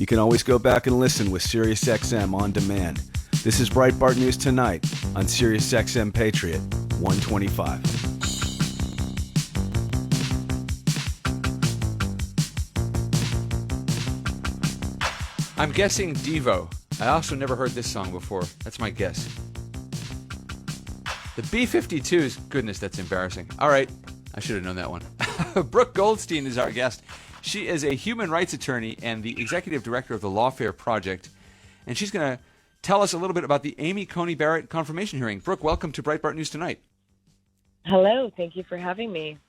You can always go back and listen with SiriusXM on demand. This is Breitbart News Tonight on SiriusXM Patriot 125. I'm guessing Devo. I also never heard this song before. That's my guess. The B-52s. Goodness, that's embarrassing. All right. I should have known that one. Brooke Goldstein is our guest. She is a human rights attorney and the executive director of the Lawfare Project. And she's going to tell us a little bit about the Amy Coney Barrett confirmation hearing. Brooke, welcome to Breitbart News Tonight. Hello. Thank you for having me.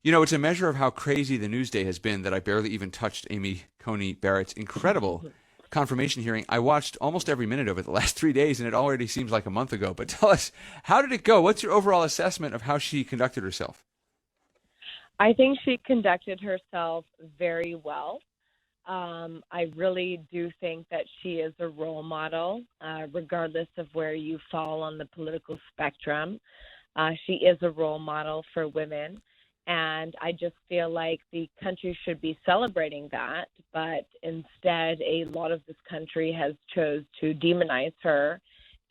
You know, it's a measure of how crazy the news day has been that I barely even touched Amy Coney Barrett's incredible confirmation hearing. I watched almost every minute of it the last 3 days, and it already seems like a month ago. But tell us, how did it go? What's your overall assessment of how she conducted herself? I think she conducted herself very well. I really do think that she is a role model, regardless of where you fall on the political spectrum. She is a role model for women. And I just feel like the country should be celebrating that, but instead a lot of this country has chose to demonize her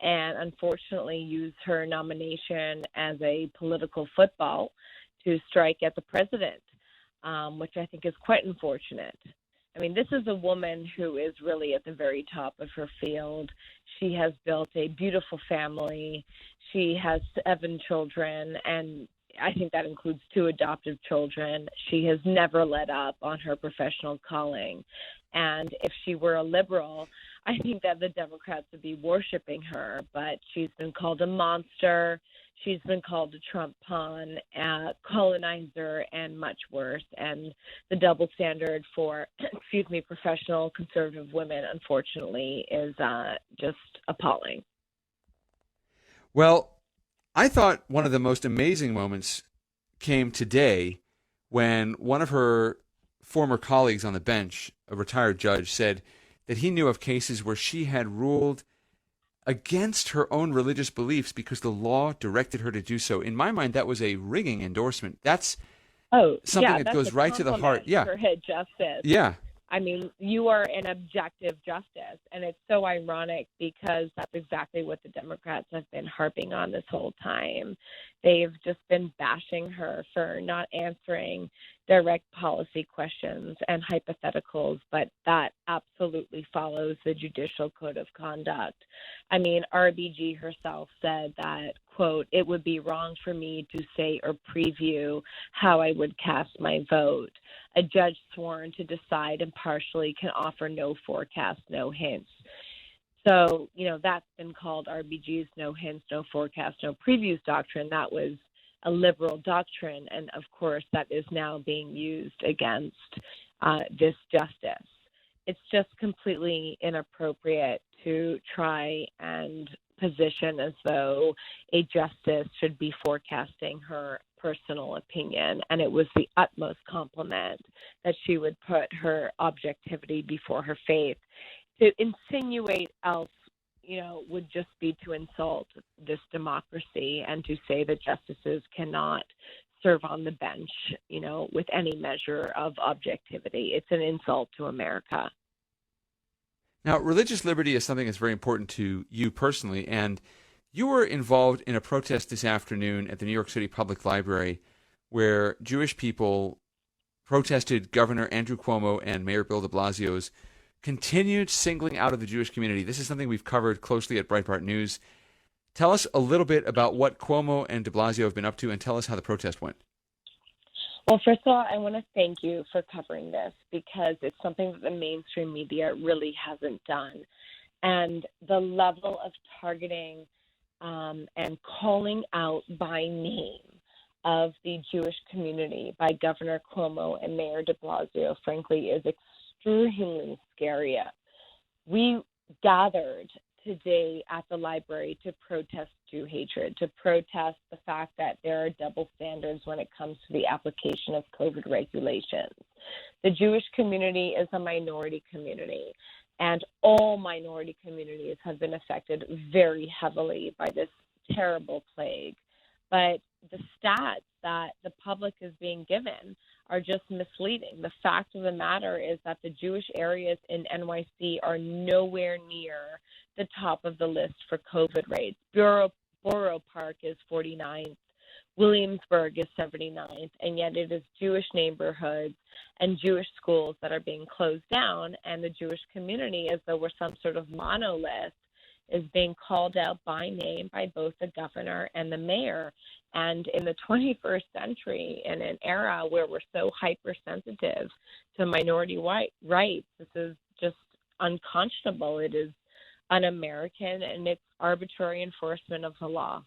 and unfortunately use her nomination as a political football to strike at the president, which I think is quite unfortunate. I mean, this is a woman who is really at the very top of her field. She has built a beautiful family. She has 7 children, and I think that includes 2 adoptive children. She has never let up on her professional calling. And if she were a liberal, I think that the Democrats would be worshiping her. But she's been called a monster. She's been called a Trump pawn, a colonizer, and much worse. And the double standard for, professional conservative women, unfortunately, is just appalling. Well, I thought one of the most amazing moments came today when one of her former colleagues on the bench, a retired judge, said that he knew of cases where she had ruled against her own religious beliefs because the law directed her to do so. In my mind, that was a ringing endorsement. That's something that goes right to the heart. Yeah. For head justice. Yeah. I mean, you are an objective justice, and it's so ironic because that's exactly what the Democrats have been harping on this whole time. They've just been bashing her for not answering direct policy questions and hypotheticals, but that absolutely follows the judicial code of conduct. I mean, RBG herself said that, quote, "It would be wrong for me to say or preview how I would cast my vote. A judge sworn to decide impartially can offer no forecast, no hints." So, that's been called RBG's no hints, no forecast, no previews doctrine. That was a liberal doctrine. And of course, that is now being used against this justice. It's just completely inappropriate to try and position as though a justice should be forecasting her personal opinion. And it was the utmost compliment that she would put her objectivity before her faith. To insinuate else, would just be to insult this democracy and to say that justices cannot serve on the bench, with any measure of objectivity. It's an insult to America. Now, religious liberty is something that's very important to you personally, and you were involved in a protest this afternoon at the New York City Public Library where Jewish people protested Governor Andrew Cuomo and Mayor Bill de Blasio's continued singling out of the Jewish community. This is something we've covered closely at Breitbart News. Tell us a little bit about what Cuomo and de Blasio have been up to, and tell us how the protest went. Well, first of all, I want to thank you for covering this because it's something that the mainstream media really hasn't done. And the level of targeting and calling out by name of the Jewish community by Governor Cuomo and Mayor de Blasio, frankly, is extremely scary. We gathered today at the library to protest Jew hatred, to protest the fact that there are double standards when it comes to the application of COVID regulations. The Jewish community is a minority community, and all minority communities have been affected very heavily by this terrible plague. But the stats that the public is being given are just misleading. The fact of the matter is that the Jewish areas in NYC are nowhere near the top of the list for COVID rates. Borough Park is 49th. Williamsburg is 79th, and yet it is Jewish neighborhoods and Jewish schools that are being closed down, and the Jewish community, as though we're some sort of monolith, is being called out by name by both the governor and the mayor. And in the 21st century, in an era where we're so hypersensitive to minority rights, this is just unconscionable. It is un-American, and it's arbitrary enforcement of the law.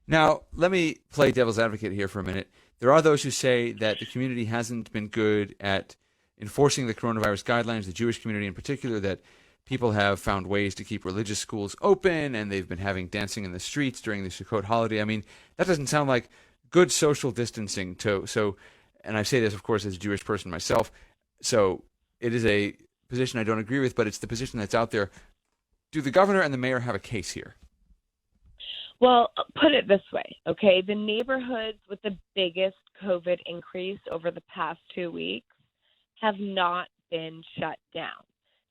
Now, let me play devil's advocate here for a minute. There are those who say that the community hasn't been good at enforcing the coronavirus guidelines, the Jewish community in particular, that people have found ways to keep religious schools open, and they've been having dancing in the streets during the Sukkot holiday. I mean, that doesn't sound like good social distancing. And I say this, of course, as a Jewish person myself, so it is a position I don't agree with, but it's the position that's out there. Do the governor and the mayor have a case here? Well, put it this way, okay? The neighborhoods with the biggest COVID increase over the past 2 weeks have not been shut down.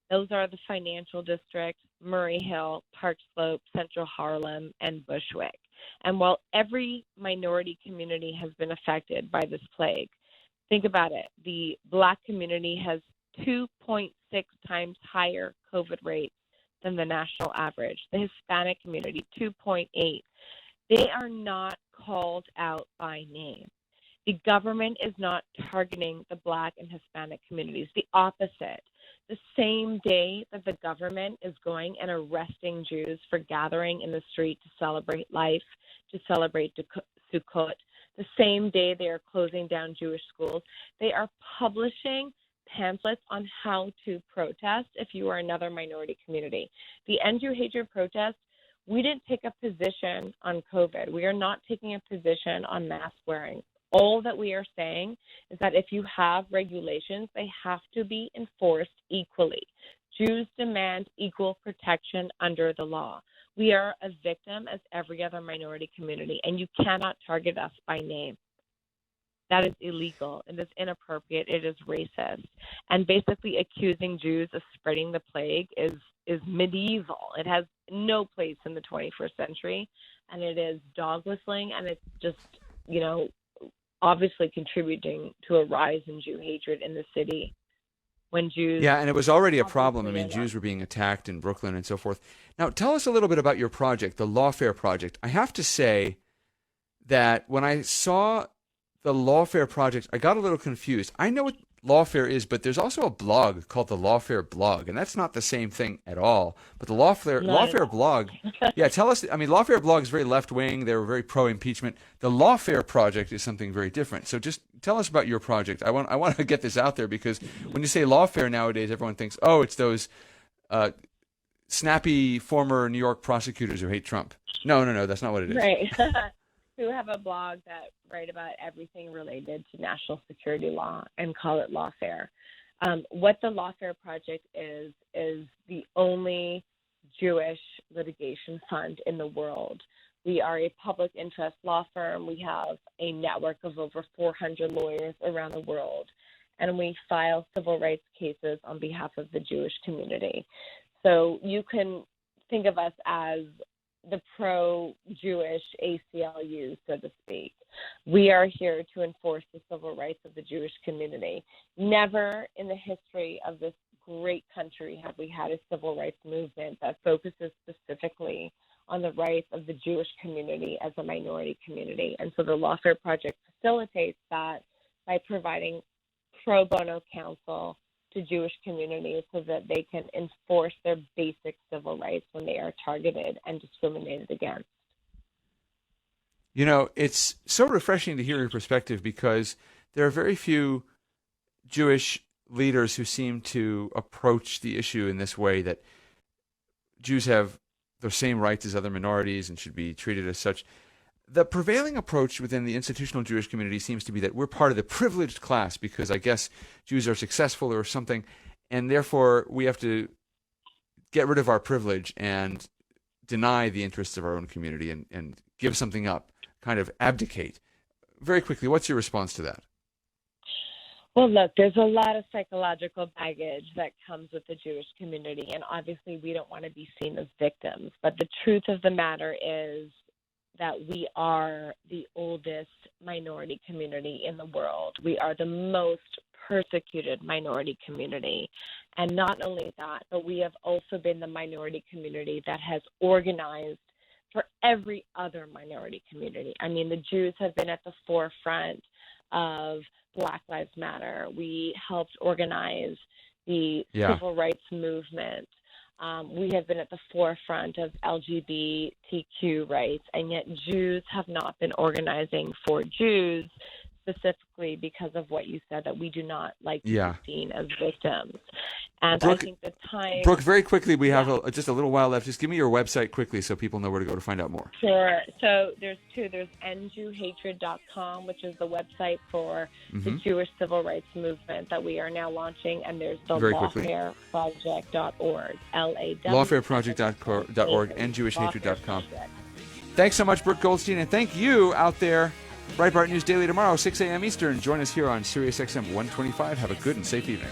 Those are the Financial District, Murray Hill, Park Slope, Central Harlem, and Bushwick. And while every minority community has been affected by this plague, think about it. The Black community has 2.6 times higher COVID rates than the national average. The Hispanic community, 2.8. They are not called out by name. The government is not targeting the Black and Hispanic communities. The opposite. The same day that the government is going and arresting Jews for gathering in the street to celebrate life, to celebrate Sukkot, the same day they are closing down Jewish schools, they are publishing pamphlets on how to protest if you are another minority community. The End Jew Hatred protest, we didn't take a position on COVID. We are not taking a position on mask wearing. All that we are saying is that if you have regulations, they have to be enforced equally. Jews demand equal protection under the law. We are a victim as every other minority community, and you cannot target us by name. That is illegal. It is inappropriate. It is racist. And basically accusing Jews of spreading the plague is medieval. It has no place in the 21st century, and it is dog whistling, and it's just, obviously contributing to a rise in Jew hatred in the city when Jews... Yeah, and it was already a problem. I mean, Jews were being attacked in Brooklyn and so forth. Now, tell us a little bit about your project, the Lawfare Project. I have to say that when I saw the Lawfare Project, I got a little confused. I know what Lawfare is, but there's also a blog called the Lawfare Blog, and that's not the same thing at all. But the Lawfare Blog, yeah, tell us. I mean, Lawfare Blog is very left-wing. They were very pro-impeachment. The Lawfare Project is something very different. So just tell us about your project. I want to get this out there because when you say Lawfare nowadays, everyone thinks, oh, it's those snappy former New York prosecutors who hate Trump. No, that's not what it is. Right. Who have a blog that write about everything related to national security law and call it Lawfare. What the Lawfare Project is the only Jewish litigation fund in the world. We are a public interest law firm. We have a network of over 400 lawyers around the world, and we file civil rights cases on behalf of the Jewish community. So you can think of us as the pro-Jewish ACLU, so to speak. We are here to enforce the civil rights of the Jewish community. Never in the history of this great country have we had a civil rights movement that focuses specifically on the rights of the Jewish community as a minority community. And so the Lawfare Project facilitates that by providing pro bono counsel to Jewish communities so that they can enforce their basic civil rights when they are targeted and discriminated against. It's so refreshing to hear your perspective because there are very few Jewish leaders who seem to approach the issue in this way, that Jews have the same rights as other minorities and should be treated as such. The prevailing approach within the institutional Jewish community seems to be that we're part of the privileged class because I guess Jews are successful or something, and therefore we have to get rid of our privilege and deny the interests of our own community and give something up, kind of abdicate. Very quickly, what's your response to that? Well, look, there's a lot of psychological baggage that comes with the Jewish community, and obviously we don't want to be seen as victims. But the truth of the matter is that we are the oldest minority community in the world. We are the most persecuted minority community. And not only that, but we have also been the minority community that has organized for every other minority community. I mean, the Jews have been at the forefront of Black Lives Matter. We helped organize the civil rights movement. We have been at the forefront of LGBTQ rights, and yet Jews have not been organizing for Jews, specifically because of what you said, that we do not like to be seen as victims. And Brooke, I think the time... Brooke, very quickly, we have just a little while left. Just give me your website quickly so people know where to go to find out more. Sure. So there's two. There's endjewhatred.com, which is the website for the Jewish civil rights movement that we are now launching, and there's the lawfareproject.org, lawfareproject.org, endjewhatred.com. Thanks so much, Brooke Goldstein, and thank you out there. Breitbart News Daily tomorrow, 6 a.m. Eastern. Join us here on SiriusXM 125. Have a good and safe evening.